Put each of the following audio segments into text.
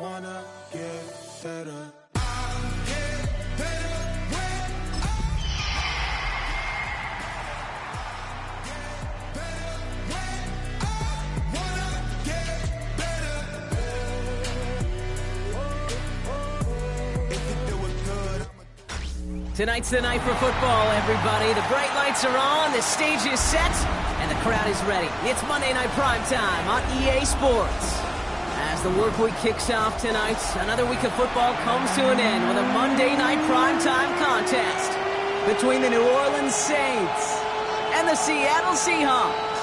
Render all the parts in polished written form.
wanna get better. Tonight's the night for football, everybody. The bright lights are on, the stage is set, and the crowd is ready. It's Monday Night Primetime on EA Sports. As the work week kicks off tonight, another week of football comes to an end with a Monday Night Primetime contest between the New Orleans Saints and the Seattle Seahawks.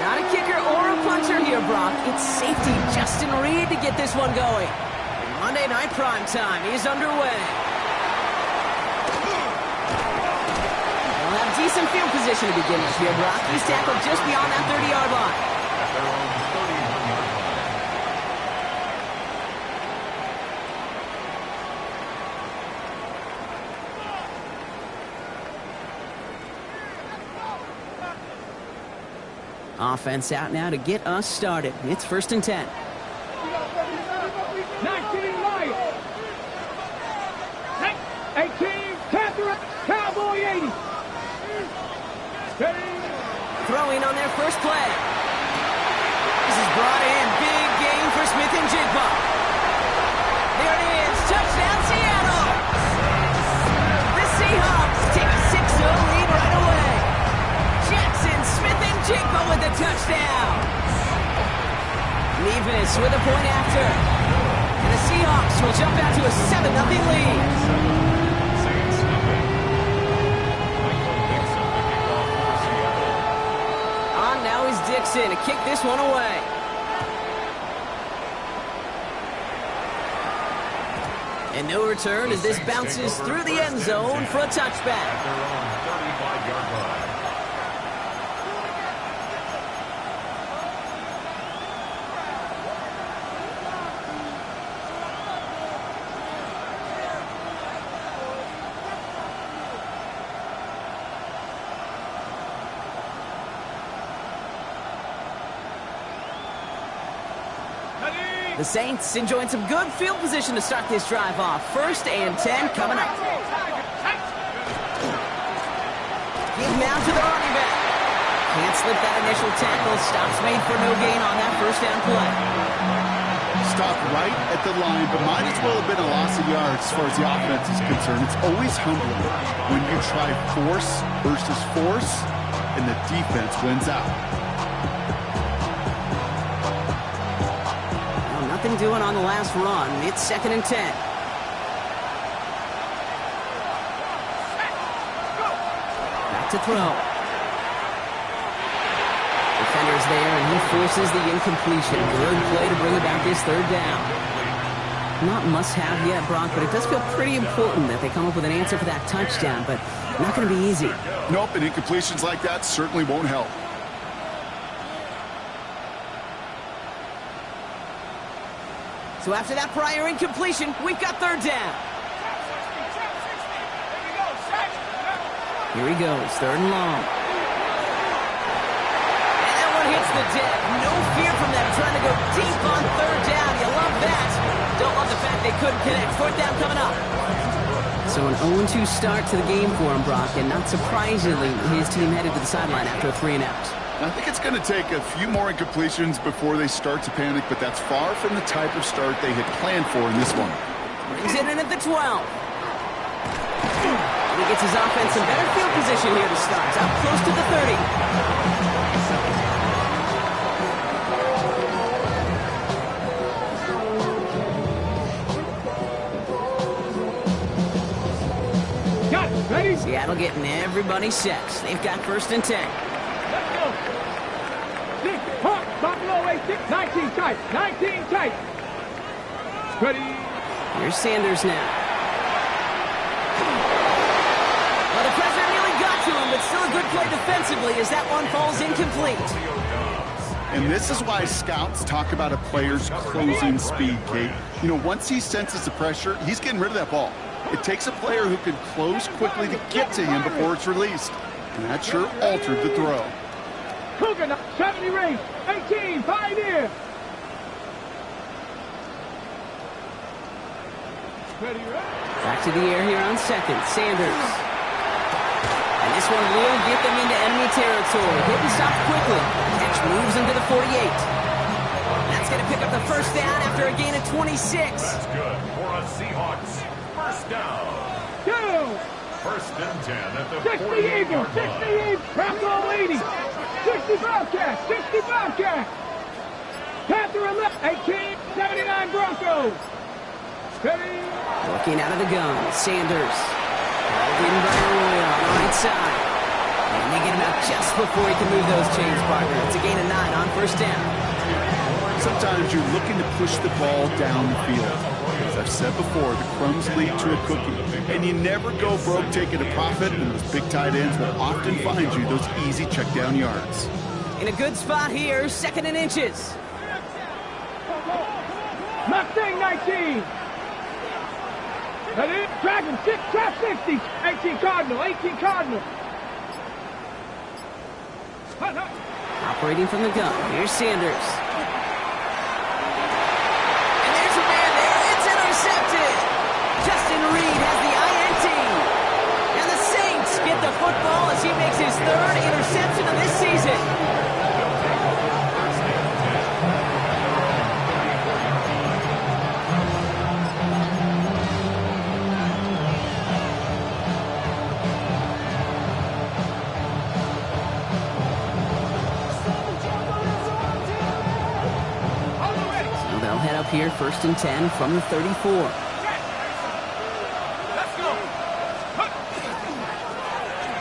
Not a kicker or a puncher here, Brock. It's safety Justin Reed to get this one going. Monday Night Primetime is underway. They'll have decent field position to begin with here, Brock. He's tackled just beyond that 30-yard line. Offense out now to get us started. It's 1st and 10. 18, Catherine, Cowboy 80. Throwing on their first play. This is brought in. Big game for Smith and Jigba. There it is. Touchdown, Seattle. The Seahawks take a 6-0 lead right away. Jackson, Smith and Jigba with the touchdown. Nevis with a point after. And the Seahawks will jump out to a 7-0 lead. Now is Dixon to kick this one away. And no return as this bounces through the end zone for a touchback. The Saints enjoying some good field position to start this drive off. 1st and 10 coming up. Give now to the running back. Can't slip that initial tackle. Stops made for no gain on that 1st down play. Stopped right at the line, but might as well have been a loss of yards as far as the offense is concerned. It's always humbling when you try force versus force, and the defense wins out. Nothing doing on the last run. It's 2nd and 10. Back to throw. Defender's there, and he forces the incompletion. Good play to bring about this 3rd down. Not must-have yet, Brock, but it does feel pretty important that they come up with an answer for that touchdown, but not going to be easy. Nope, and incompletions like that certainly won't help. So after that prior incompletion, we've got 3rd down. Here he goes, 3rd and long. And that one hits the deck. No fear from them trying to go deep on 3rd down. You love that. Don't love the fact they couldn't connect. 4th down coming up. So an 0-2 start to the game for him, Brock, and not surprisingly, his team headed to the sideline after a 3-and-out. I think it's going to take a few more incompletions before they start to panic, but that's far from the type of start they had planned for in this one. Brings it in at the 12. And he gets his offense in better field position here to start. Up close to the 30. Got it. Ready? Seattle getting everybody set. They've got 1st and 10. Let's go. 6, Hawk, Buffalo 86, 19 tight, 19 tight. Ready. Here's Sanders now. Well, the pressure nearly got to him, but still a good play defensively as that one falls incomplete. And this is why scouts talk about a player's closing speed, Kate. You know, once he senses the pressure, he's getting rid of that ball. It takes a player who can close quickly to get to him before it's released. And that sure altered the throw. Cougar 70 Race, 18, Pioneer. Back to the air here on second. Sanders. And this one will get them into enemy territory. Hit and stop quickly. Catch moves into the 48. That's going to pick up the first down after a gain of 26. That's good for a Seahawks first down. Two. First and 10 at the 60 Eagles, 60 Eagles. Bronco 80. 60 Bobcats, 60 Bobcats. Panther 11, 18, 79 Broncos. Looking out of the gun, Sanders. Held in by Arroyo on the right side. And they get him out just before he can move those chains, partner. It's a gain of 9 on first down. Sometimes you're looking to push the ball down the field. As I've said before, the crumbs lead to a cookie. And you never go broke taking a profit, and those big tight ends will often find you those easy check down yards. In a good spot here, second and inches. Mustang 19. That is Dragon 6, trap 60. 18 Cardinal, 18 Cardinal. Operating from the gun, here's Sanders. And there's a man there, it's intercepted. Justin Reed has the INT. And the Saints get the football as he makes his third interception of this season. Head up here, first and 10 from the 34. Let's go.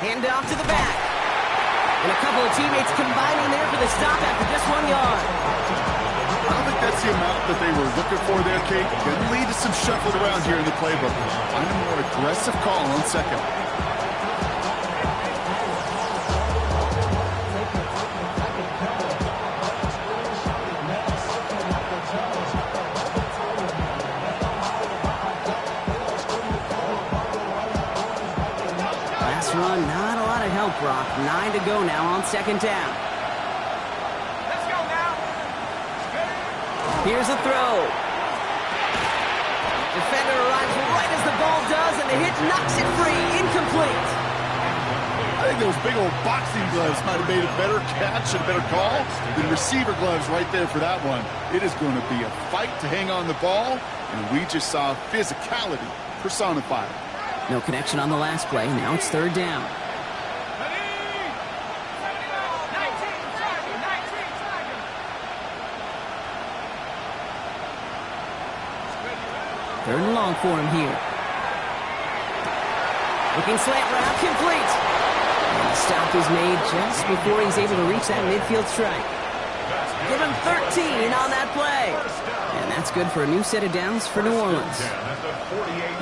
Hand off to the back. And a couple of teammates combining there for the stop after just 1 yard. I don't think that's the amount that they were looking for there, Kate. Going to lead to some shuffling around here in the playbook. Find a more aggressive call on second. Run, not a lot of help, Brock. 9 to go now on second down. Let's go now. Here's a throw. Defender arrives right as the ball does, and the hit knocks it free. Incomplete. I think those big old boxing gloves might have made a better catch and a better call than receiver gloves right there for that one. It is going to be a fight to hang on the ball, and we just saw physicality personified. No connection on the last play. Now it's third down. Third and long for him here. Looking slant route, complete. And the stop is made just before he's able to reach that midfield strike. Give him 13 on that play. And that's good for a new set of downs for New Orleans.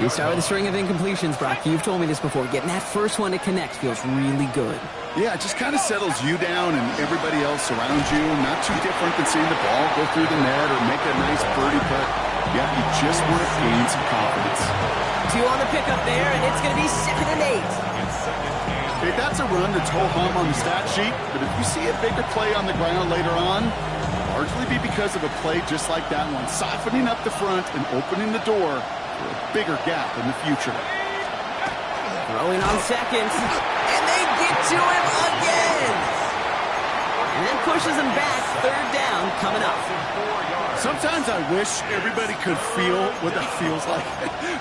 You start with a string of incompletions, Brock. You've told me this before. Getting that first one to connect feels really good. Yeah, it just kind of settles you down and everybody else around you. Not too different than seeing the ball go through the net or make a nice birdie putt. Yeah, you just want to gain some confidence. 2 on the pickup there, and it's going to be 2nd and 8. Okay, that's a run that's ho-hum on the stat sheet, but if you see a bigger play on the ground later on, largely be because of a play just like that one, softening up the front and opening the door for a bigger gap in the future. Throwing on seconds, and they get to him again. And then pushes him back, third down coming up. Sometimes I wish everybody could feel what that feels like.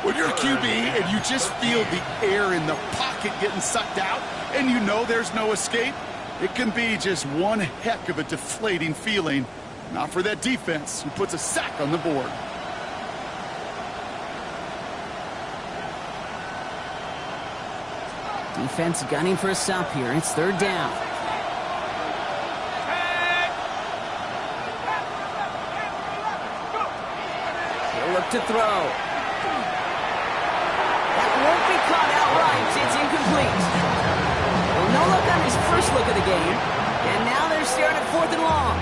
When you're a QB and you just feel the air in the pocket getting sucked out and you know there's no escape, it can be just one heck of a deflating feeling. Not for that defense who puts a sack on the board. Defense gunning for a stop here. It's third down. He'll look to throw. That won't be caught outright. It's incomplete. Well, no look on his first look of the game. And now they're staring at 4th and long.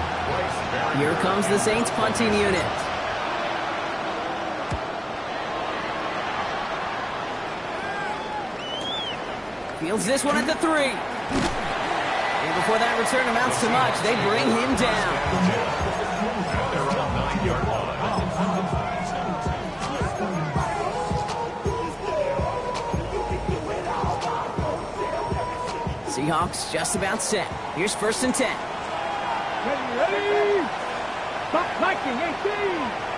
Here comes the Saints punting unit. Fields this one at the 3. And before that return amounts to much, they bring him down. They're on 9-yard line. Seahawks just about set. Here's 1st and 10. Ready? Stop, 19, 18.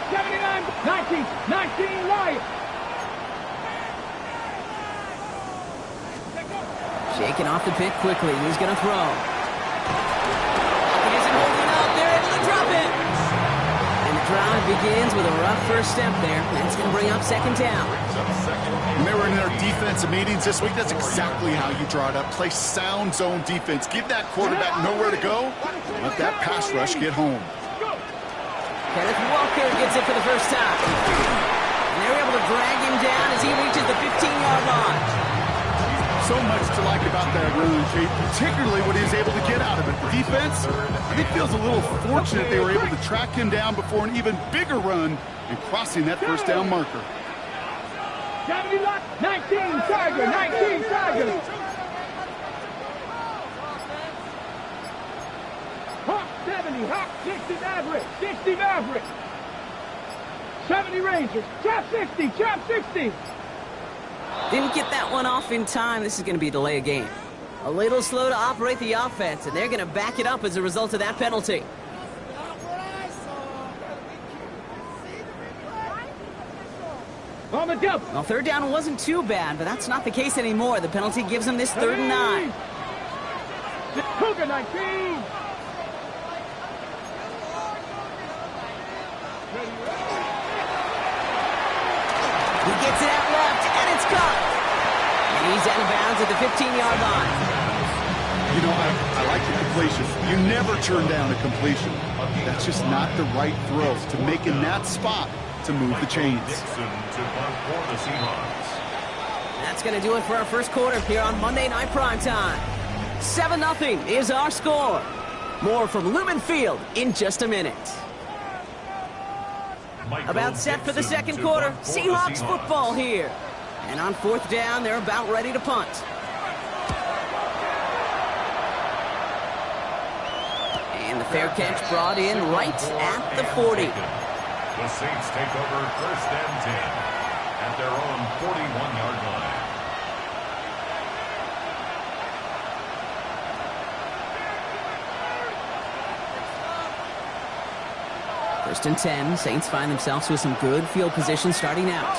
79, 19, 19, Riot. Shaking off the pick quickly. He's going to throw. He isn't holding up. They're able to drop it. And the drive begins with a rough first step there. That's going to bring up 2nd down. When they were in their defensive meetings this week, that's exactly how you draw it up. Play sound zone defense. Give that quarterback nowhere to go. And let that pass rush get home. Kenneth Walker gets it for the first time. And they're able to drag him down as he reaches the 15-yard line. So much to like about that run, Kate, particularly what he was able to get out of it. The defense, I think, feels a little fortunate they were able to track him down before an even bigger run and crossing that 1st down marker. 19 Tiger, 19 Tiger. Hawk 70, Hawk 60 Maverick, 60 Maverick. 70 Rangers, chop 60, chop 60. Didn't get that one off in time. This is going to be a delay of game. A little slow to operate the offense, and they're going to back it up as a result of that penalty. On the double. Well, 3rd down wasn't too bad, but that's not the case anymore. The penalty gives them this 3rd and 9. Cougar 19. He gets it out left, and it's caught. And he's out of bounds at the 15-yard line. You know, I like the completion. You never turn down a completion. That's just not the right throw to make in that spot to move the chains. That's going to do it for our first quarter here on Monday Night Primetime. 7-0 is our score. More from Lumen Field in just a minute. About set for the 2nd quarter. Seahawks football here. And on 4th down, they're about ready to punt. And the fair catch brought in right at the 40. The Saints take over 1st and 10 at their own 41-yard line. First and 10, Saints find themselves with some good field position starting out.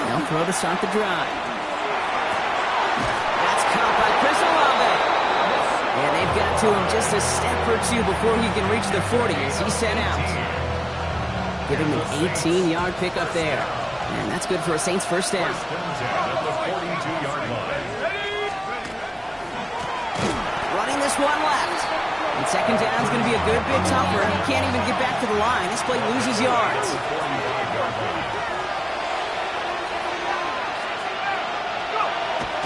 They'll throw to start the drive. That's caught by Chris Olave. And they've got to him just a step or two before he can reach the 40 as he's sent out. Give him an 18-yard pickup there. And that's good for a Saints 1st down. At the 42-yard line. Running this one left. And 2nd down is going to be a good bit tougher. He can't even get back to the line. This play loses yards.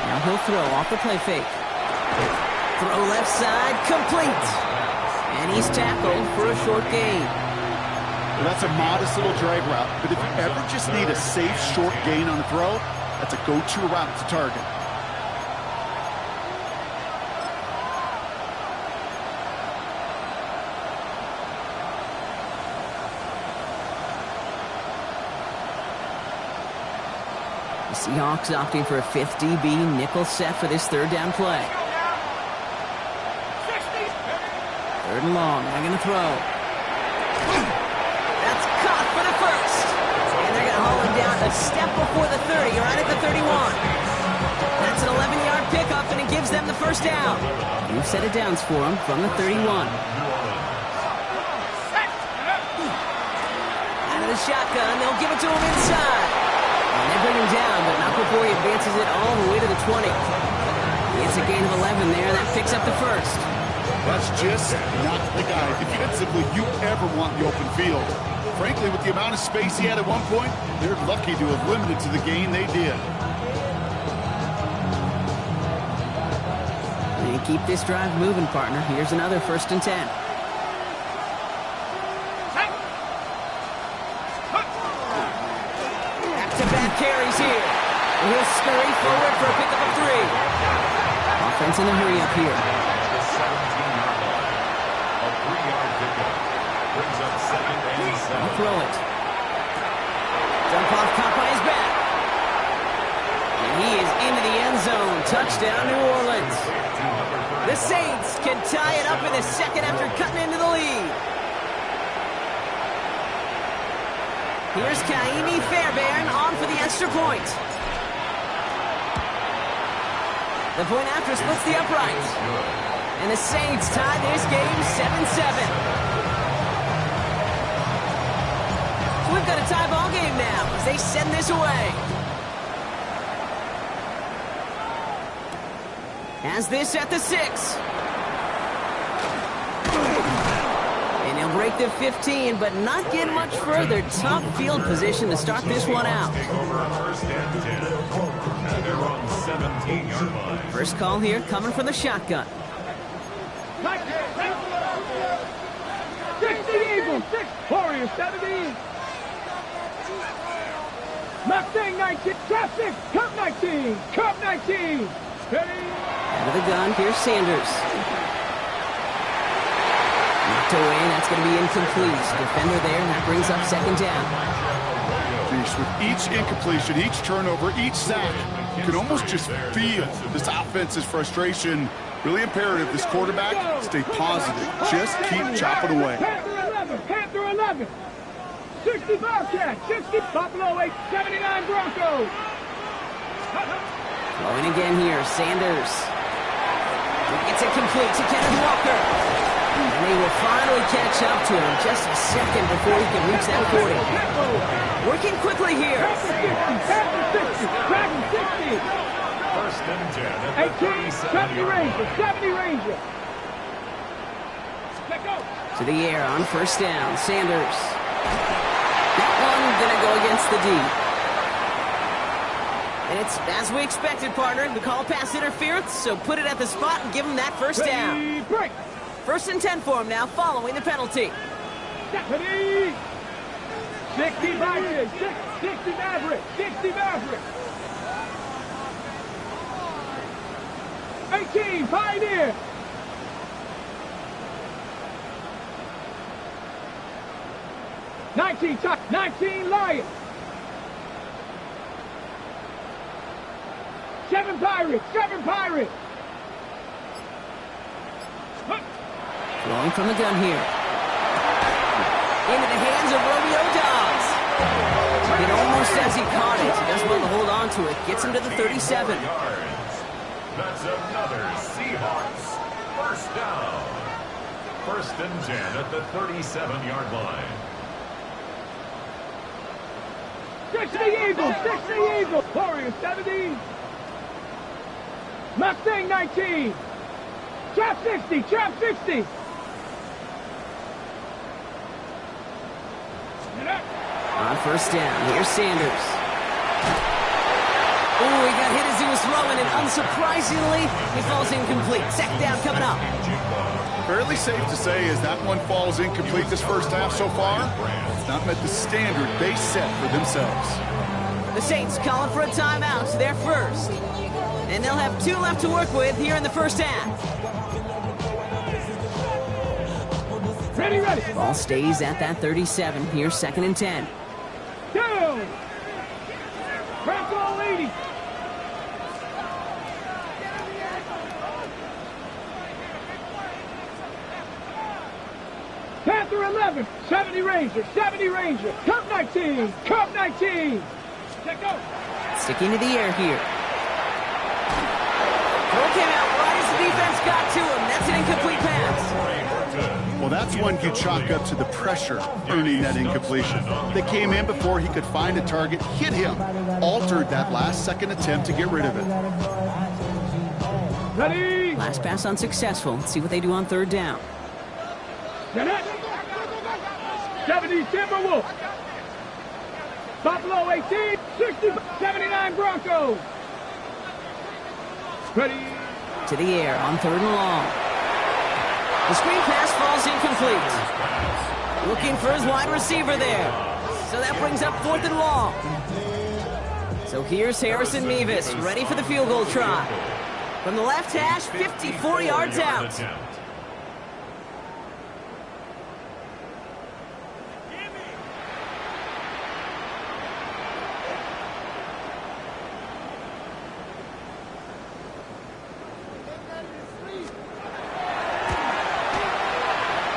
Now he'll throw off the play fake. Throw left side, complete. And he's tackled for a short gain. Well, that's a modest little drag route, but if you ever just need a safe short gain on a throw, that's a go-to route to target. The Seahawks opting for a 5th DB nickel set for this 3rd down play. 3rd and long, they're going to throw. That's caught for the 1st. And they're going to haul him down a step before the 30, right at the 31. That's an 11-yard pickup, and it gives them the 1st down. New set of downs for them from the 31. Out of the shotgun, they'll give it to him inside. And they bring him down, but not before he advances it all the way to the 20. It's a gain of 11 there, and that picks up the 1st. That's just not the guy defensively you ever want in the open field. Frankly, with the amount of space he had at one point, they're lucky to have limited to the gain they did. And keep this drive moving, partner. Here's another 1st and 10. Back-to-back carries here. And he'll scurry forward for a pickup of 3. Offense in a hurry up here. The 17-yard line. A 3-yard pickup. Brings up 2nd and 7. I'll throw it. Dump off caught by his back. And he is into the end zone. Touchdown, New Orleans. The Saints can tie it up in the second after cutting into the lead. Here's Kaimi Fairbairn on for the extra point. The point after splits the uprights. And the Saints tie this game 7-7. So we've got a tie ball game now as they send this away. As this at the 6. And he'll break the 15, but not get much further. Tough field position to start this one out. First call here coming from the shotgun. 60 Eagles, 6 Warriors, 70. Mustang 19, Trap 6, Cup 19, Cup 19. Ready? Out of the gun, here's Sanders. Knocked away, that's going to be incomplete. Defender there, and that brings up 2nd down. With each incompletion, each turnover, each sack, you can almost just feel this offense's frustration. Really imperative this quarterback stay positive. Just keep chopping away. Panther 11. 60 Bobcats, 60 Buffalo 8, 79 Broncos. Going again here, Sanders. It's a complete to Kenneth Walker. And they will finally catch up to him just a second before he can reach that 40. Working quickly here. Panther 60, Dragon 60. 1st and 10 at the 18, 70 Ranger, 70 Ranger. Let go. To the air on 1st down, Sanders. That one gonna go against the D. And it's as we expected, partner. The call pass interference, so put it at the spot and give him that 1st down. Break. 1st and 10 for him now, following the penalty. Ready. 60 Vikings, 60 Maverick, 60 Maverick. 18 Pioneer. 19 Lions. 7 Pirates, 7 Pirates. Throwing from the gun here. Into the hands of Romeo Dobbs. It almost as he caught it. He does well to hold on to it. Gets him to the 37. That's another Seahawks 1st down. 1st and 10 at the 37-yard line. 60 Eagles, 60 Eagles. Warriors 70. Mustang 19. Trap 60, Trap 60. On 1st down, here's Sanders. Oh, he got hit as he was throwing, and unsurprisingly, he falls incomplete. 2nd down coming up. Fairly safe to say as that one falls incomplete this 1st half so far, it's not met the standard they set for themselves. The Saints calling for a timeout, their 1st. And they'll have 2 left to work with here in the 1st half. Ready, ready. Ball stays at that 37. Here's 2nd and 10. Down. Bronco 80. Panther 11. 70 Ranger, 70 Ranger. Cup 19, Cup 19. Let go. Sticking to the air here. Throw came out right as the defense got to him. That's an incomplete pass. Well, that's one you chalk up to the pressure earning that incompletion. They came in before he could find a target, hit him, altered that last-second attempt to get rid of it. Ready. Last pass unsuccessful. Let's see what they do on 3rd down. 70 Timberwolves. Buffalo 18, 60, 79 Broncos. Ready. To the air on 3rd and long. The screen pass falls incomplete. Looking for his wide receiver there. So that brings up 4th and long. So here's Harrison Mevis, ready for the field goal try. From the left hash, 54 yards out.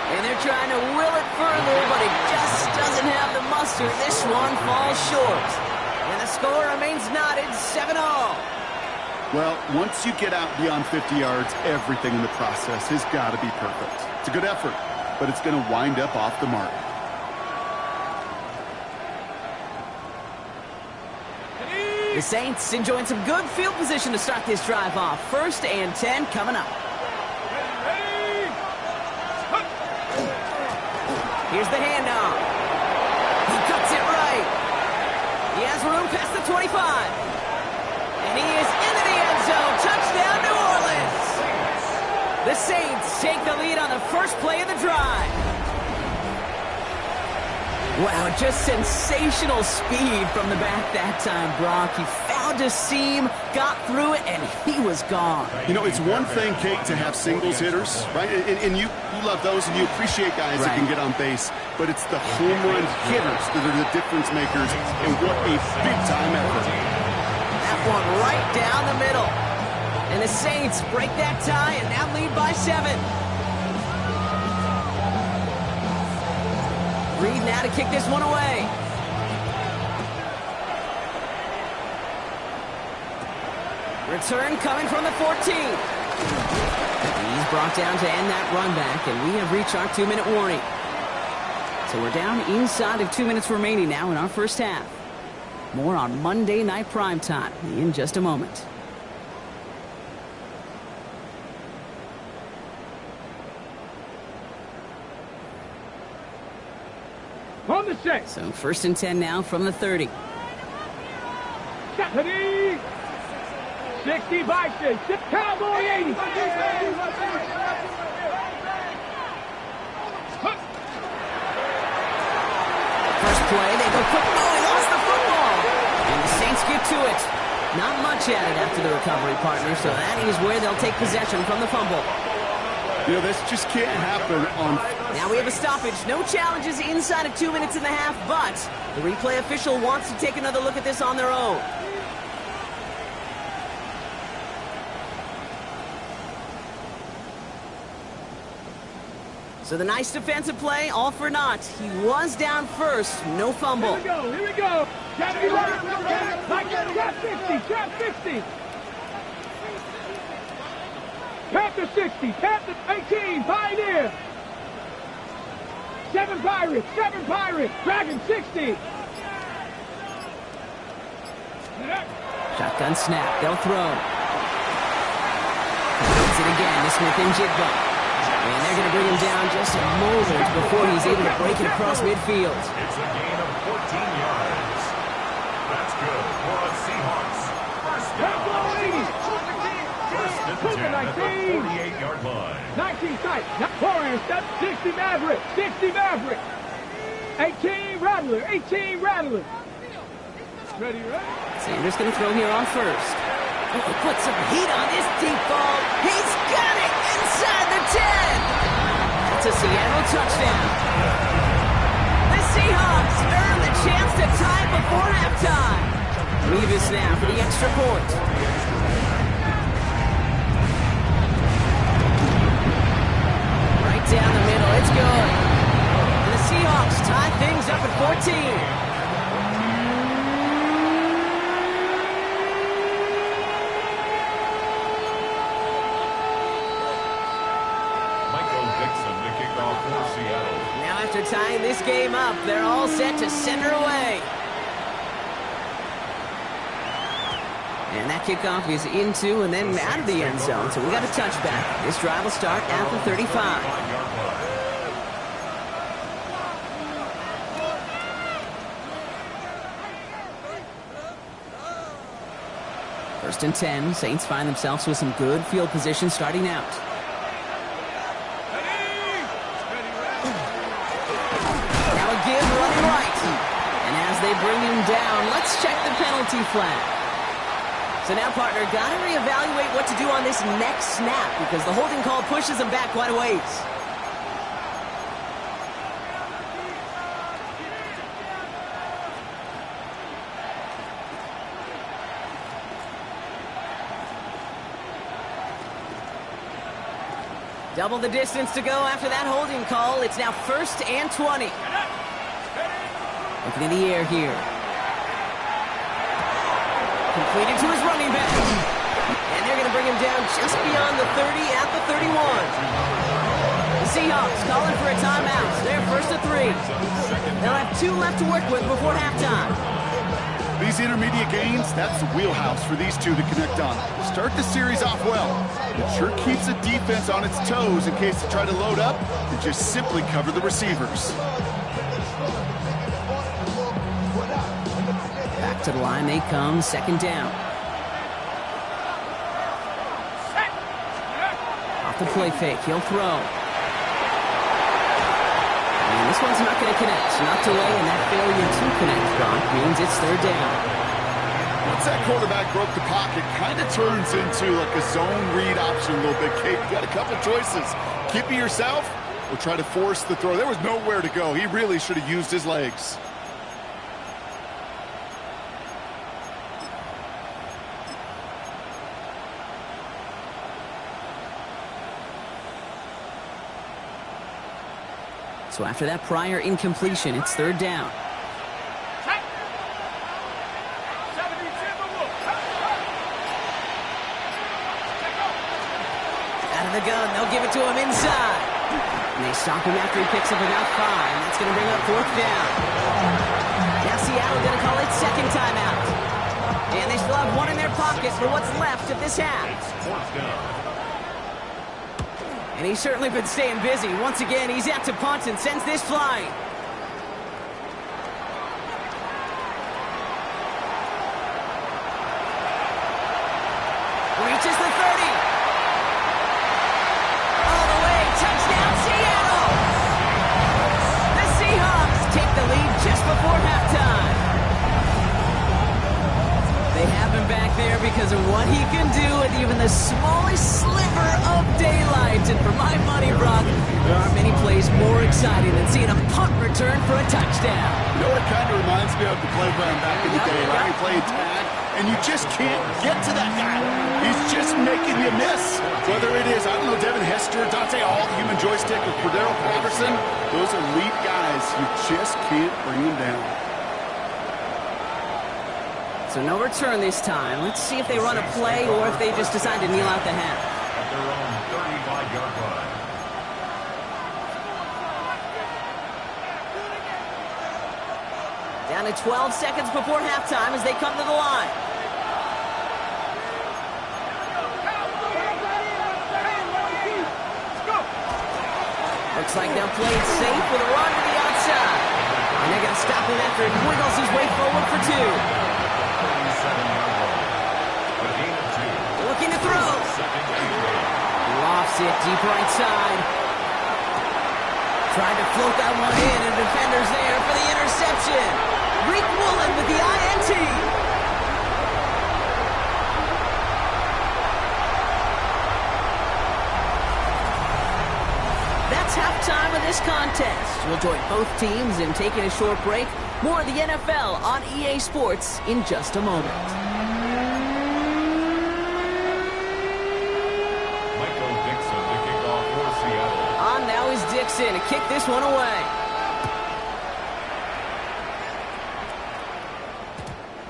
And they're trying to will it further, but it just doesn't have the muster. This one falls short. And the score remains knotted, 7-all. Well, once you get out beyond 50 yards, everything in the process has got to be perfect. It's a good effort, but it's going to wind up off the mark. The Saints enjoying some good field position to start this drive off. 1st and 10 coming up. Here's the handoff. He cuts it right. He has room past the 25. And he is into the end zone. Touchdown, New Orleans. The Saints take the lead on the first play of the drive. Wow, just sensational speed from the back that time, Brock. He found a seam, got through it, and he was gone. You know, it's one thing, Kate, to have singles hitters, right? And you love those, and you appreciate guys that can get on base. But it's the home run hitters that are the difference makers, and what a big-time effort. That one right down the middle. And the Saints break that tie and now lead by 7. Reed now to kick this one away. Return coming from the 14. He's brought down to end that run back, and we have reached our 2-minute warning. So we're down inside of 2 minutes remaining now in our first half. More on Monday Night Primetime in just a moment. On the 6. So 1st and 10 now from the 30. 60 by 6. Cowboy 80. First play, they go quick. Oh, he lost the football. And the Saints get to it. Not much added after the recovery, partner, so that is where they'll take possession from the fumble. You know, this just can't happen on... Now we have a stoppage. No challenges inside of 2 minutes and a half, but the replay official wants to take another look at this on their own. So the nice defensive play, all for naught. He was down first, no fumble. Here we go. Trap 50, trap 50. Panther 60, Panther 18, Pioneer. 7 Pirates, Dragon 60. Shotgun snap, they'll throw. Hits it again to Smith and Jigba. And they're going to bring him down just a moment before he's able to break it across midfield. It's a gain of 14 yards. That's good for a Seahawks. First down. First and 10 at the 48-yard line. 19 tight. Warriors, that's 60 Maverick. 60 Maverick. 18 Rattler. Ready? Sanders going to throw here on first. Oh, he put some heat on this deep ball. He's got it inside the 10. That's a Seattle touchdown. The Seahawks earn the chance to tie before halftime. Revis now for the extra point. Right down the middle. It's good. And the Seahawks tie things up at 14. Now after tying this game up, they're all set to send her away. And that kickoff is into and then out of the end zone, so we got a touchback. This drive will start at the 35. First and 10, Saints find themselves with some good field position starting out. Now a give running right. And as they they bring him down. Let's check the penalty flag. So now, partner, got to reevaluate what to do on this next snap because the holding call pushes him back quite a ways. Double the distance to go after that holding call. It's now 1st and 20. Looking in the air here. Completed to his running back. And they're going to bring him down just beyond the 30 at the 31. The Seahawks calling for a timeout. They're 1st and 3. They'll have 2 left to work with before halftime. These intermediate gains, that's the wheelhouse for these two to connect on. Start the series off well. It sure keeps the defense on its toes in case they try to load up and just simply cover the receivers. Back to the line they come, 2nd down. Off the play fake, he'll throw. And this one's not going to connect. Knocked away, and that failure to connect, Brock, means it's 3rd down. Once that quarterback broke the pocket, kind of turns into like a zone read option a little bit. Kate, you got a couple choices. Keep it yourself or try to force the throw. There was nowhere to go. He really should have used his legs. So after that prior incompletion, it's 3rd down. Out of the gun, they'll give it to him inside. And they stop him after he picks up about 5. That's going to bring up 4th down. Now Seattle going to call it 2nd timeout. And they still have 1 in their pocket for what's left of this half. It's 4th down. And he's certainly been staying busy. Once again, he's out to punt and sends this flying. Reaches the 30. All the way, touchdown Seattle! The Seahawks take the lead just before halftime. They have him back there because of what he can do with even the smallest sliver of daylight. And for my money, Brock, there are many plays more exciting than seeing a punt return for a touchdown. You know what it kind of reminds me of the playground back in the day, right? You play tag, and you just can't get to that guy. He's just making you miss. Whether it is, I don't know, Devin Hester, Dante Hall, the human joystick, or Cordero Patterson, those elite guys, you just can't bring them down. So no return this time. Let's see if they run a play or if they just decide to kneel out the half. At their own 35-yard line. Down to 12 seconds before halftime as they come to the line. Looks like they'll play it safe with a run to the outside. And they're going to stop him after he wiggles his way forward for 2. 37-yard line. A gain of 2. Looking to throw. Lofts it deep right side. Trying to float that one in, and defenders there for the interception. Reek Woolen with the INT. That's halftime of this contest. We'll join both teams in taking a short break. More of the NFL on EA Sports in just a moment. On now is Dixon to kick this one away.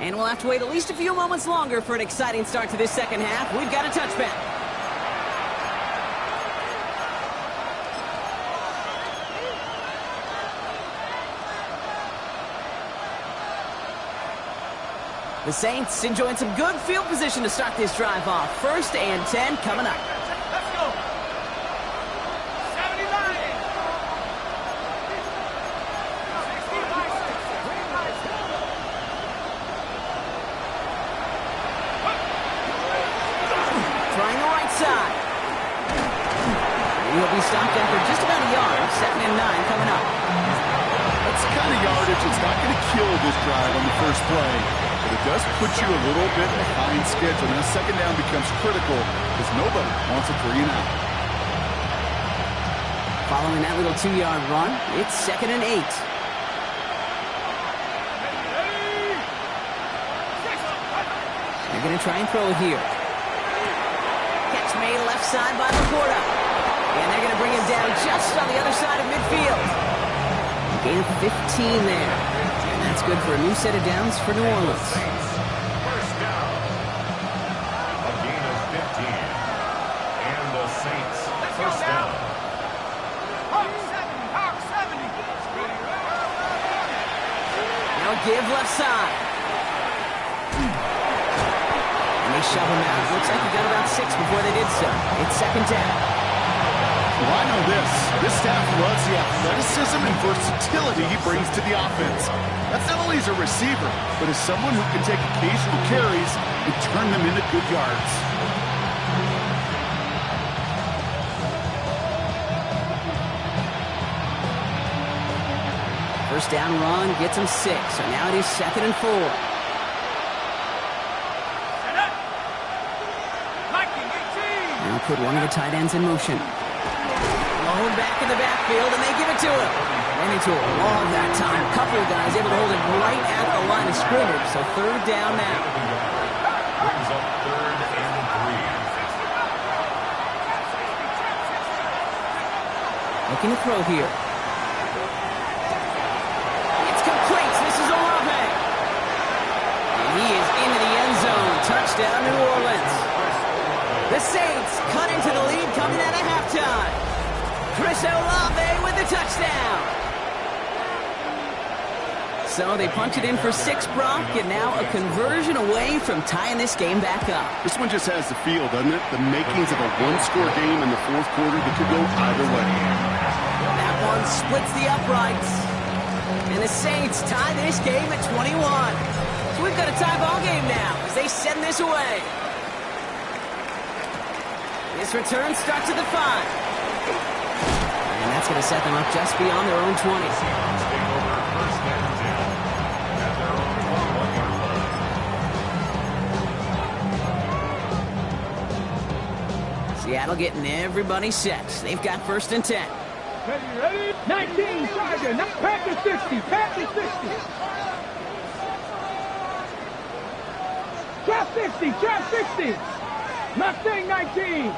And we'll have to wait at least a few moments longer for an exciting start to this second half. We've got a touchback. The Saints enjoying some good field position to start this drive off. 1st and 10 coming up. Let's go. 79. Trying the right side. He'll be stopped after just about a yard. 2nd and 9 coming up. Let's This kind of yardage is not going to kill this drive on the first play, but it does put you a little bit behind schedule. Now, second down becomes critical because nobody wants a 3 and out. Following that little 2-yard run, it's 2nd and 8. They're going to try and throw it here. Catch made left side by Laporta. And they're going to bring him down just on the other side of midfield. Gain of 15 there. And that's good for a new set of downs for New Orleans. First down. A gain of 15. And the Saints, first down. Now give left side. And they shove him out. Looks like he got about 6 before they did so. It's 2nd down. Well, I know this. This staff loves the athleticism and versatility he brings to the offense. That's not only as a receiver, but as someone who can take occasional carries and turn them into good yards. First down run gets him 6. So now it is 2nd and 4. Now put one of the tight ends in motion. Blown back in the backfield, and they give it to him. And into a long that time. A couple of guys able to hold it right at the line of scrimmage. So 3rd down now. Brings up 3rd and 3. Looking to throw here. It's complete. This is Olave. And he is into the end zone. Touchdown, New Orleans. The Saints cut into the lead coming out of halftime. Chris Olave with the touchdown. So they punch it in for 6, Brock, and now a conversion away from tying this game back up. This one just has the feel, doesn't it? The makings of a one-score game in the 4th quarter that could go either way. That one splits the uprights. And the Saints tie this game at 21. So we've got a tie ball game now as they send this away. This return starts at the 5. And that's going to set them up just beyond their own 20. Seahawks take over first and 10 at their own 21-yard line. Seattle getting everybody set. They've got 1st and 10. Ready? 19, Charger. Packers 60. Packers 60. Trap 60. Trap 60. Mustang 19.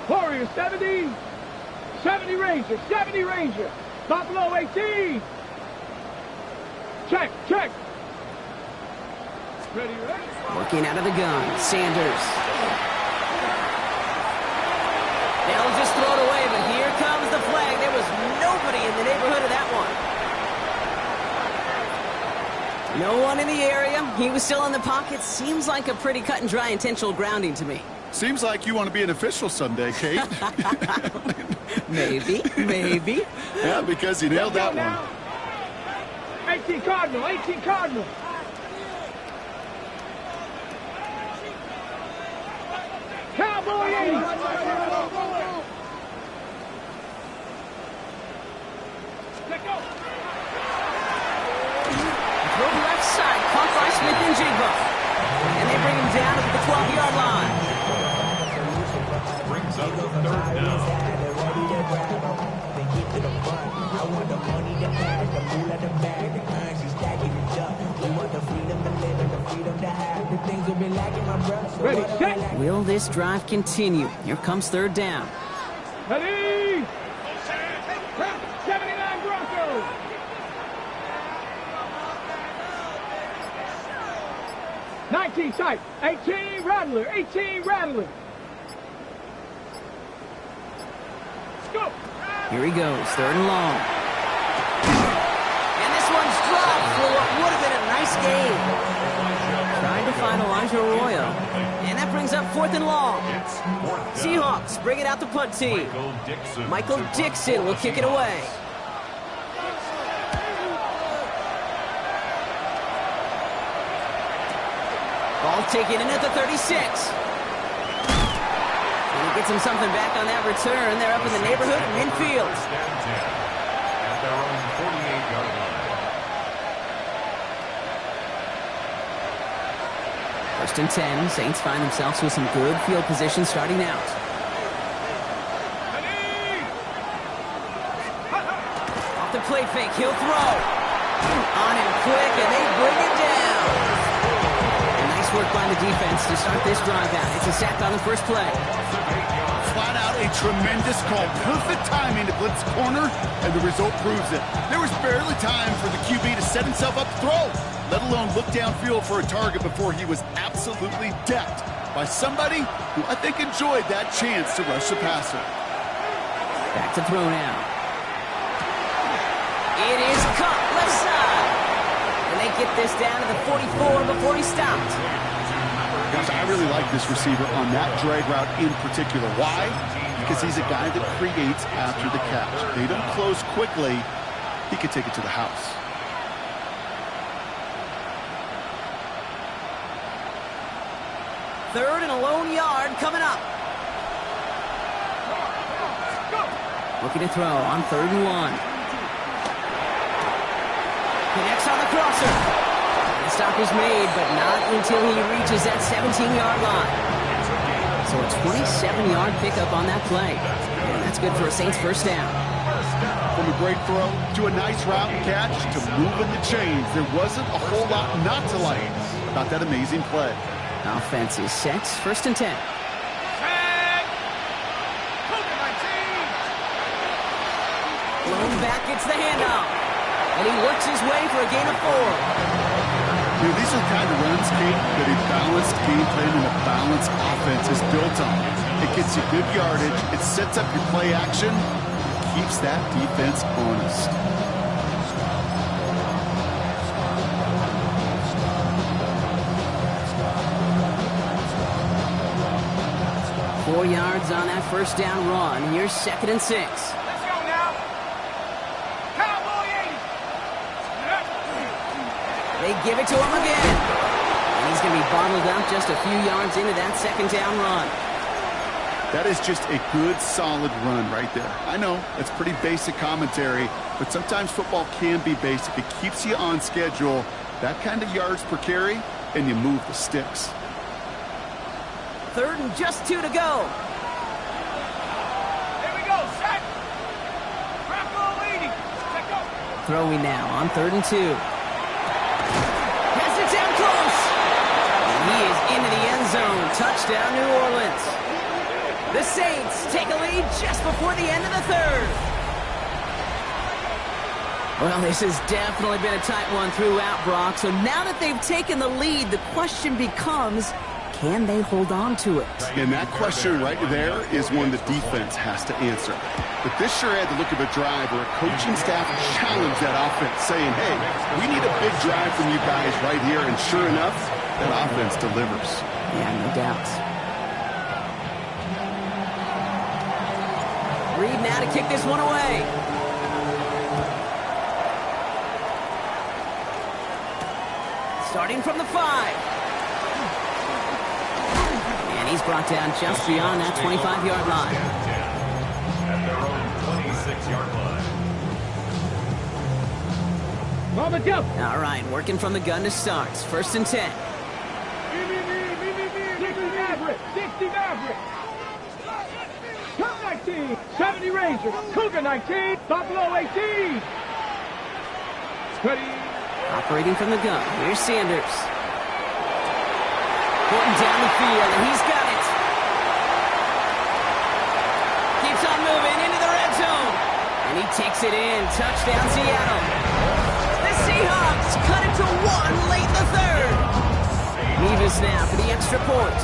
Warriors 70. 70 Ranger. 70 Ranger. Buffalo 18. Check. Check. Ready? Working out of the gun. Sanders. They'll just throw it away, but here comes the flag. There was nobody in the neighborhood of that one. No one in the area. He was still in the pocket. Seems like a pretty cut and dry intentional grounding to me. Seems like you want to be an official someday, Kate. Maybe. Yeah, because you nailed that one. 18 Cardinal. 18 Cardinal. Cowboy 80. Let go. Throw left side, caught by Smith and Jigba. And they bring him down at the 12-yard line. Brings up 3rd down. Ready, set. Will this drive continue? Here comes 3rd down. Ready. 79 Broncos. Nineteen tight. 18 Rattler. 18 Rattler. Let's go. Here he goes, 3rd and long. And this one's dropped for what would have been a nice game. Trying to find Elijah Arroyo. And that brings up 4th and long. It's 4th down. Seahawks bring it out the punt team. Michael Dixon will kick it away. Ball taken in at the 36. And he Gets him something back on that return. They're up in the neighborhood of midfield. First and 10 at their own 48-yard line. First and 10. Saints find themselves with some good field position starting out. Off the play fake, he'll throw. On him quick, and they bring it down. And nice work by the defense to start this drive out. It's a sack on the first play. Flat out a tremendous call. Perfect timing to blitz corner, and the result proves it. There was barely time for the QB to set himself up to throw, let alone look downfield for a target before he was absolutely decked by somebody who I think enjoyed that chance to rush the passer. Back to throw now. It is caught left side. And they get this down to the 44 before he stopped. Gosh, I really like this receiver on that drag route in particular. Why? Because he's a guy that creates after the catch. They don't close quickly. He could take it to the house. Third and a lone yard coming up. Looking to throw on 3rd and 1. Connects on the crosser. The stop is made, but not until he reaches that 17-yard line. So a 27-yard pickup on that play. And that's good for a Saints first down. From a great throw to a nice route and catch to moving the chains, there wasn't a whole lot not to like about that amazing play. Offense is set. First and 10. Blown back gets the handoff. And he works his way for a gain of 4. These are the kind of runs, Kate, that a balanced game plan and a balanced offense is built on. It gets you good yardage. It sets up your play action. Keeps that defense honest. Four yards on that first down run. Here's 2nd and 6. They give it to him again. And he's going to be bottled up just a few yards into that 2nd down run. That is just a good, solid run right there. I know, it's pretty basic commentary, but sometimes football can be basic. It keeps you on schedule, that kind of yards per carry, and you move the sticks. 3rd and just 2 to go. Here we go, set. Bravo leading. Check go. Throwing now on 3rd and 2. Has it down close. And he is into the end zone. Touchdown, New Orleans. The Saints take a lead just before the end of the 3rd. Well, this has definitely been a tight one throughout, Brock. So now that they've taken the lead, the question becomes, can they hold on to it? And that question right there is one the defense has to answer. But this sure had the look of a drive where a coaching staff challenged that offense, saying, hey, we need a big drive from you guys right here. And sure enough, that offense delivers. Yeah, no doubt. Reed now to kick this one away. Starting from the 5. And he's brought down just beyond that 25-yard line. At their own 26-yard line. Mama jump. All right, working from the gun to start. 1st and 10. 60 Maverick. Come 19. 70 Rangers. Cougar 19. Buffalo 18. Ready. Operating from the gun. Here's Sanders. Putting down the field, and he's got it. Keeps on moving into the red zone. And he takes it in. Touchdown, Seattle. The Seahawks cut it to 1 late in the 3rd. Nevis now for the extra point.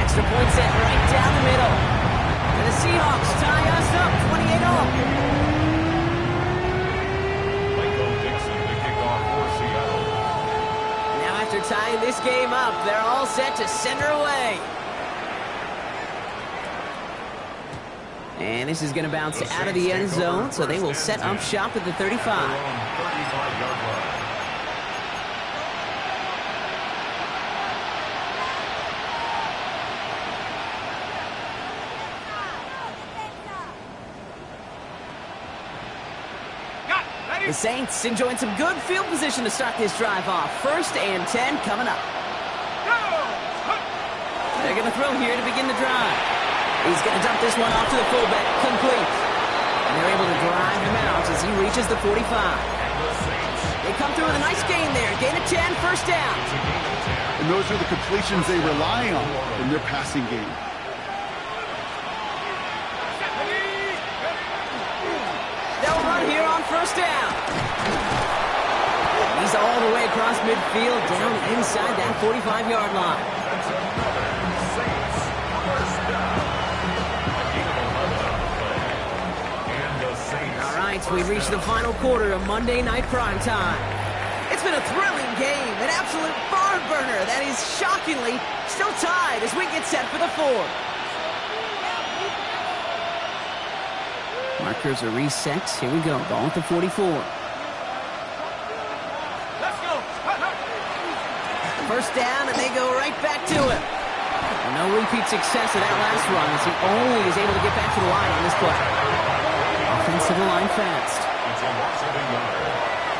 Extra point set right down the middle. And the Seahawks tie us up 28-all. After tying this game up, they're all set to send her away. And this is going to bounce out of the end zone, so they will set up shop at the 35. The Saints enjoying some good field position to start this drive off. 1st and 10 coming up. They're going to throw here to begin the drive. He's going to dump this one off to the fullback. Complete. And they're able to drive him out as he reaches the 45. They come through with a nice gain there. Gain of 10, 1st down. And those are the completions they rely on in their passing game. They'll run here on 1st down. He's all the way across midfield, down inside that 45-yard line. All right, so we reach the final quarter of Monday Night Prime Time. It's been a thrilling game, an absolute barn burner that is shockingly still tied as we get set for the 4th. Markers are reset. Here we go. Ball at the 44. Let's go. 1st down, and they go right back to it. And no repeat success of that last run as he only is able to get back to the line on this play. Offensive line fast. It's a loss of a yard.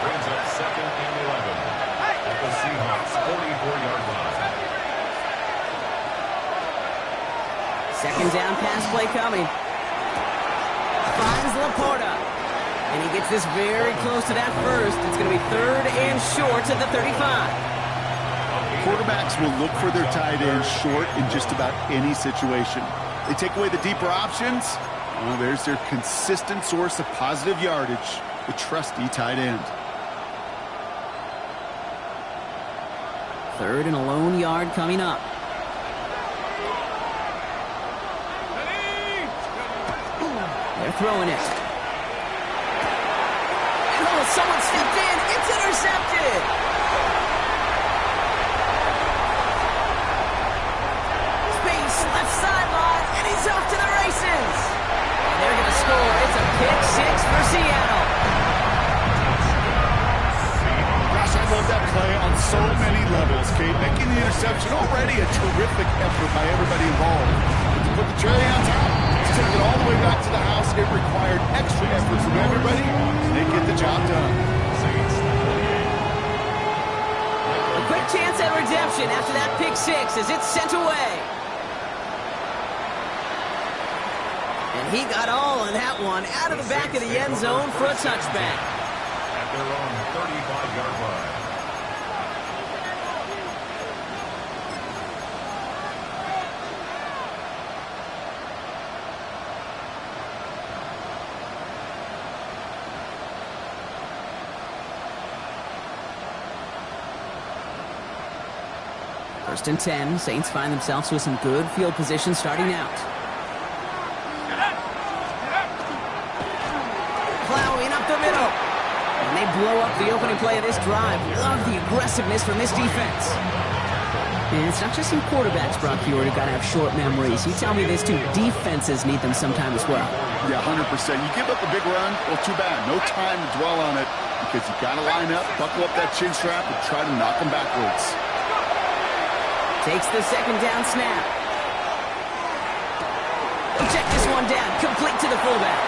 Brings up 2nd and 11 at the Seahawks 44-yard line. 2nd down pass play coming. Finds Laporta. And he gets this very close to that 1st. It's going to be 3rd and short to the 35. Quarterbacks will look for their tight end short in just about any situation. They take away the deeper options. Well, there's their consistent source of positive yardage, the trusty tight end. 3rd and a lone yard coming up. They're throwing it. Oh, someone stepped in. It's intercepted. Space, left sideline, and he's off to the races. And they're going to score. It's a pick 6 for Seattle. Gosh, I love that play on so many levels, Kate. Making the interception already a terrific effort by everybody involved. But to put the cherry on top, to take it all the way back to the house, it required extra effort from everybody, and they get the job done. A quick chance at redemption after that pick 6 as it's sent away. And he got all of that one out of the back of the end zone for a touchback. At their own 35-yard line. First and 10, Saints find themselves with some good field position starting out. Plowing up the middle. And they blow up the opening play of this drive. Love the aggressiveness from this defense. And it's not just some quarterbacks, Brock, who got to have short memories. You tell me this too. Defenses need them sometime as well. Yeah, 100%. You give up a big run, well, too bad. No time to dwell on it because you got to line up, buckle up that chin strap, and try to knock them backwards. Takes the 2nd down snap. Check this one down. Complete to the fullback.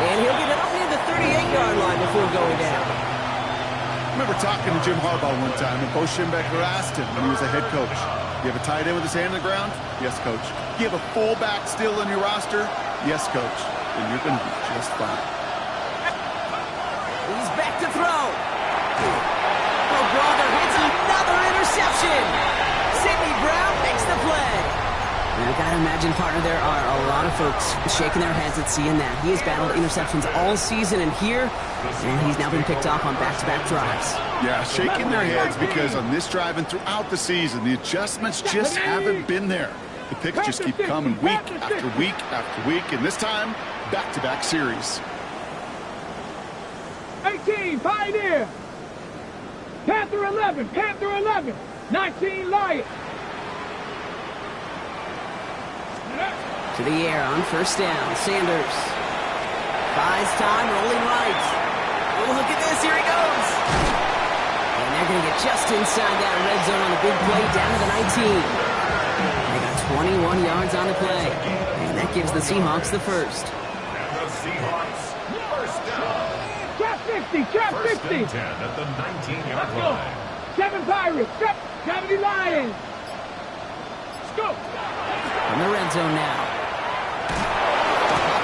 And he'll get it up near the 38-yard line before going down. I remember talking to Jim Harbaugh one time, and Bo Schembechler asked him when he was a head coach, you have a tight end with his hand on the ground? Yes, coach. You have a fullback still in your roster? Yes, coach. Then you're going to be just fine. He's back to throw. Oh, brother hits another interception. Sidney Brown makes the play. And I gotta imagine, partner, there are a lot of folks shaking their heads at seeing that. He has battled interceptions all season, and here, and he's now been picked off on back-to-back drives. Yeah, shaking their heads because on this drive and throughout the season, the adjustments just haven't been there. The picks just keep coming week after week after week, and this time, back-to-back series. 18, Pioneer. Panther 11, Panther 11. 19 Lions. To the air on 1st down. Sanders buys time, rolling right. Oh, look at this. Here he goes. And they're going to get just inside that red zone on the big play down to the 19. They got 21 yards on the play. And that gives the Seahawks the 1st. And the Seahawks, 1st down. Trap 50, trap First 50. and 10 at the 19-yard Let's go. line. 7 Pirates, 70 Lions. Let's go. From the red zone now.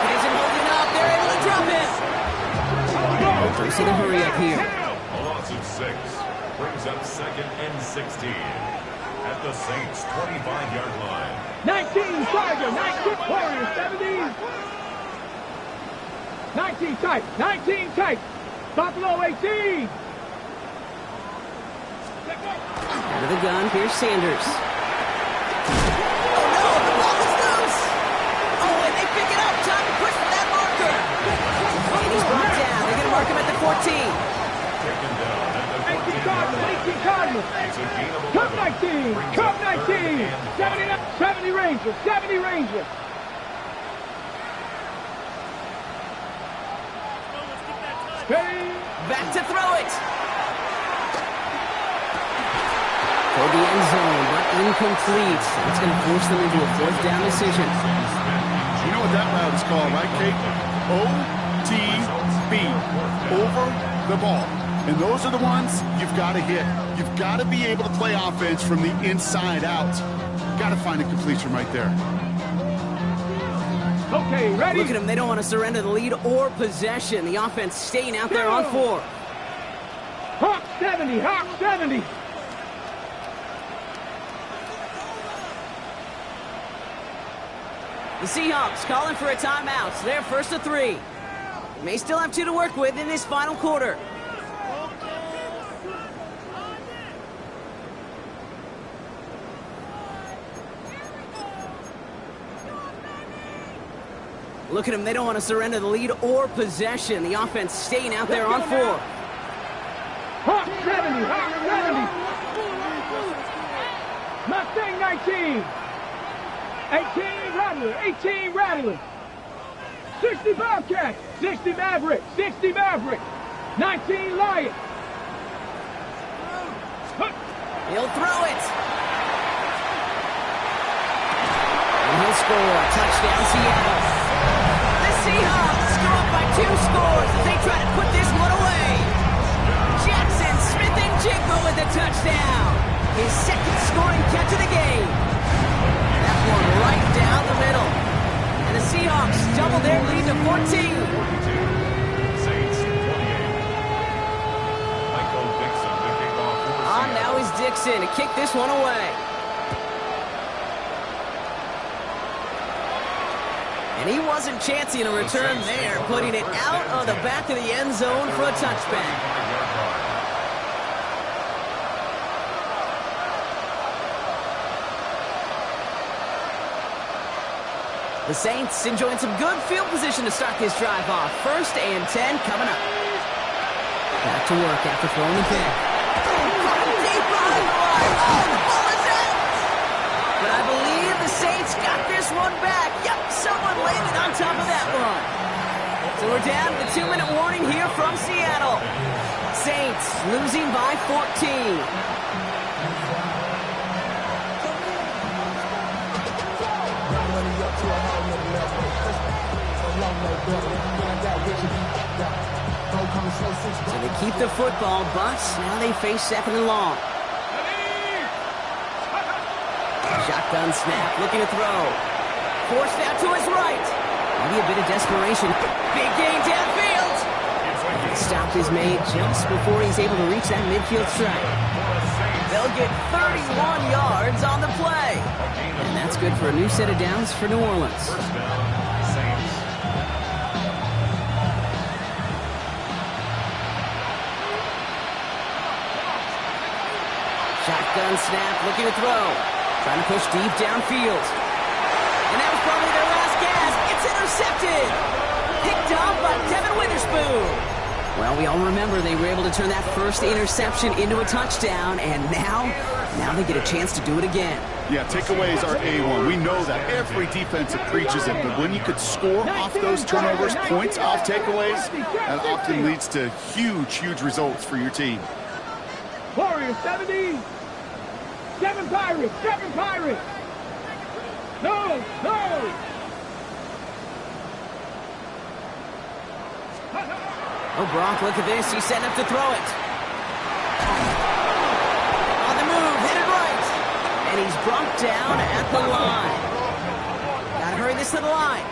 It isn't holding up. They're able to drop it. First of the hurry up here. A loss of 6 brings up second and 16 at the Saints' 25-yard line. 19 Tiger, 19 Warriors, 70. 19 tight, 19 tight. Buffalo 18. Out of the gun, here's Sanders. Oh no, the ball is loose! Oh, and they pick it up. Time to push for that marker. And he's brought down. They're going to mark him at the 14. Taken down at the 18 Cardinals, 18 Cardinals. It's a gain of Cup 11. 19, Brings Cup up third 19. and 70 Rangers, 70 Rangers. Back to throw it. For the end zone, but incomplete. It's going to force them into a fourth down decision. You know what that route is called, right, Kate? OTB, over the ball. And those are the ones you've got to hit. You've got to be able to play offense from the inside out. Got to find a completion right there. Okay, ready? Look at them. They don't want to surrender the lead or possession. The offense staying out there on 4. Hawk 70, Hawk 70. The Seahawks calling for a timeout. So they're first to 3. May still have 2 to work with in this final quarter. Look at them. They don't want to surrender the lead or possession. The offense staying out there on 4. Hawk 70, Hawk 70. Mustang 19. 18 Rattler, 18 Rattler. 60 Bobcat, 60 Maverick, 60 Maverick. 19 Lion. He'll throw it. And he'll score. Touchdown, Seattle. The Seahawks go up by 2 scores as they try to put this one away. Jackson Smith-Njigba with the touchdown. His second scoring catch of the game. That one right down the middle. And the Seahawks double their lead to 14. Saints 28. Michael Dixon to kick off for On Seattle. now is Dixon to kick this one away. And he wasn't chancing a return there, putting it out of the back of the end zone for a touchback. The Saints enjoying some good field position to start this drive off. First and 10 coming up. Back to work after throwing the pick. Deep behind the line. Oh, the ball is out. But I believe the Saints got this one back. Yep, someone landed on top of that one. So we're down to the 2-minute warning here from Seattle. Saints losing by 14. So they keep the football, but now they face 2nd and long. Shotgun snap, looking to throw. Forced out to his right. Maybe a bit of desperation. Big gain downfield. Stop is made just before he's able to reach that midfield strike. They'll get 31 yards on the play. And that's good for a new set of downs for New Orleans. First down, Saints. Shotgun snap, looking to throw. Trying to push deep downfield. And that was probably their last gasp. It's intercepted. Picked off by Devin Witherspoon. Well, we all remember they were able to turn that first interception into a touchdown, and now they get a chance to do it again. Yeah, takeaways are A1. We know that every defensive preaches it, but when you could score off those turnovers, points off takeaways, that often leads to huge results for your team. Warriors 70. 7 Pirates, 7 Pirates. No. Oh, Brock, look at this. He's setting up to throw it. On the move, headed right. And he's brought down at the line. Gotta hurry this to the line.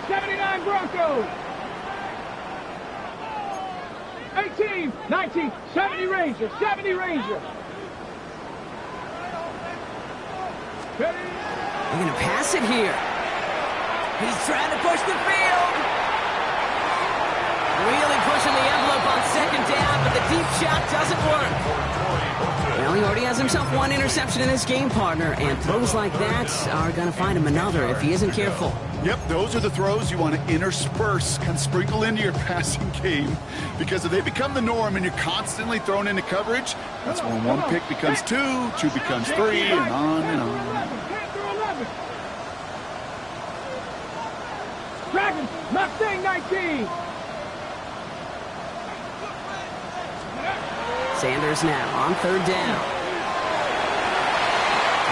'79 Broncos. 18, 19, 70 Rangers, 70 Rangers. They're going to pass it here. He's trying to push the field. Really pushing the envelope on second down, but the deep shot doesn't work. Well, he already has himself one interception in this game, partner, and throws like that are going to find him another if he isn't careful. Yep, those are the throws you want to intersperse, kind of sprinkle into your passing game, because if they become the norm and you're constantly thrown into coverage, that's when one pick becomes two becomes three, and on and on. 10 through 11. Dragons, Mustang 19. Sanders now on third down.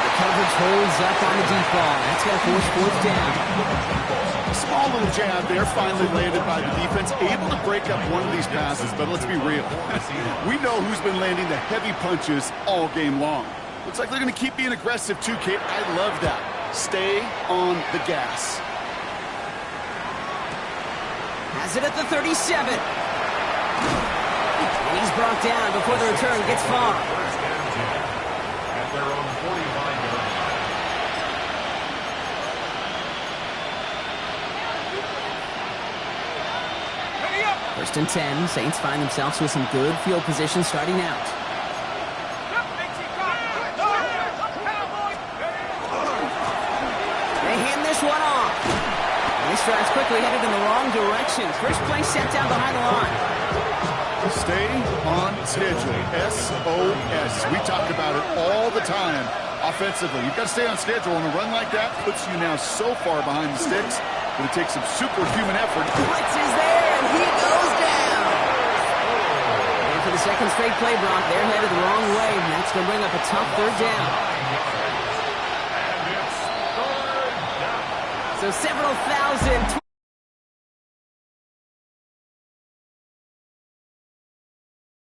The coverage holds up on the deep ball. That's going to force fourth down. A small little jab there, finally landed by the defense, able to break up one of these passes, but let's be real. We know who's been landing the heavy punches all game long. Looks like they're going to keep being aggressive too, Kate. I love that. Stay on the gas. Has it at the 37. And he's brought down before the return gets far. First down 10 at their own 45-yard line. First and 10. Saints find themselves with some good field position starting out. They hand this one off. And this drive's quickly headed in the wrong direction. First play set down behind the line. Stay on schedule. SOS. We talk about it all the time offensively. You've got to stay on schedule, and a run like that puts you now so far behind the sticks that it takes some superhuman effort. Blitz is there, and he goes down. And for the second straight play, Brock, they're headed the wrong way, and that's going to bring up a tough third down. And it's third down. So several thousand